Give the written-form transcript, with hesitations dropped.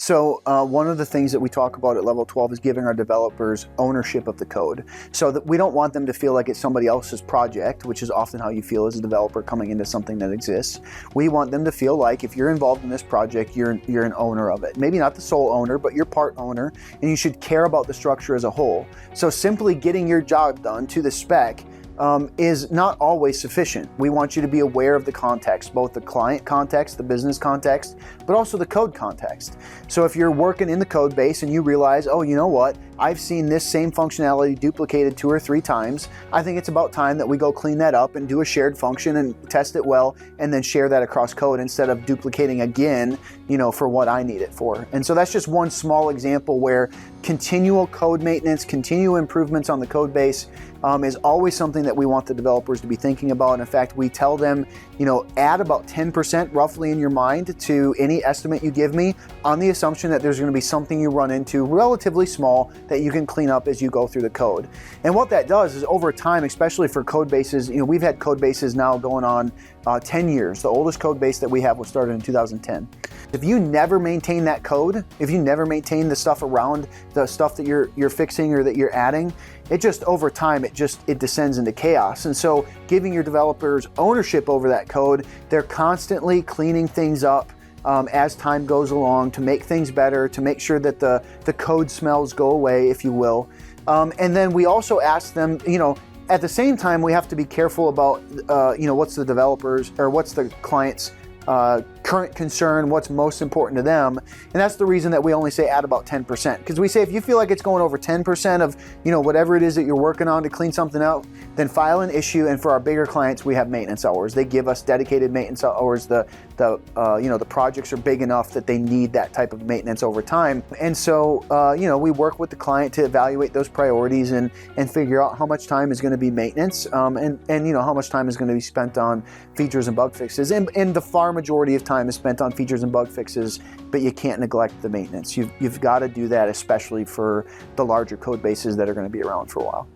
So one of the things that we talk about at Level 12 is giving our developers ownership of the code, so that we don't want them to feel like it's somebody else's project, which is often how you feel as a developer coming into something that exists. We want them to feel like if you're involved in this project, you're an owner of it. Maybe not the sole owner, but you're part owner, and you should care about the structure as a whole. So simply getting your job done to the spec is not always sufficient. We want you to be aware of the context, both the client context, the business context, but also the code context. So if you're working in the code base and you realize, oh, you know what, I've seen this same functionality duplicated 2 or 3 times, I think it's about time that we go clean that up and do a shared function and test it well, and then share that across code instead of duplicating again, for what I need it for. And so that's just one small example where continual code maintenance, continual improvements on the code base is always something that we want the developers to be thinking about. And in fact, we tell them, add about 10% roughly in your mind to any estimate you give me, on the assumption that there's going to be something you run into relatively small that you can clean up as you go through the code. And what that does is over time, especially for code bases, we've had code bases now going on 10 years. The oldest code base that we have was started in 2010. If you never maintain that code, if you never maintain the stuff around the stuff that you're fixing or that you're adding, it just over time, it descends into chaos. And so giving your developers ownership over that code, they're constantly cleaning things up as time goes along to make things better, to make sure that the code smells go away, if you will. And then we also ask them, at the same time, we have to be careful about, what's the developers or what's the client's current concern, what's most important to them. And that's the reason that we only say add about 10%. Because we say if you feel like it's going over 10% of whatever it is that you're working on to clean something out, then file an issue. And for our bigger clients, we have maintenance hours. They give us dedicated maintenance hours. The projects are big enough that they need that type of maintenance over time. And so we work with the client to evaluate those priorities and figure out how much time is going to be maintenance and how much time is going to be spent on features and bug fixes. And the far majority of time is spent on features and bug fixes, but you can't neglect the maintenance. You've got to do that, especially for the larger code bases that are going to be around for a while.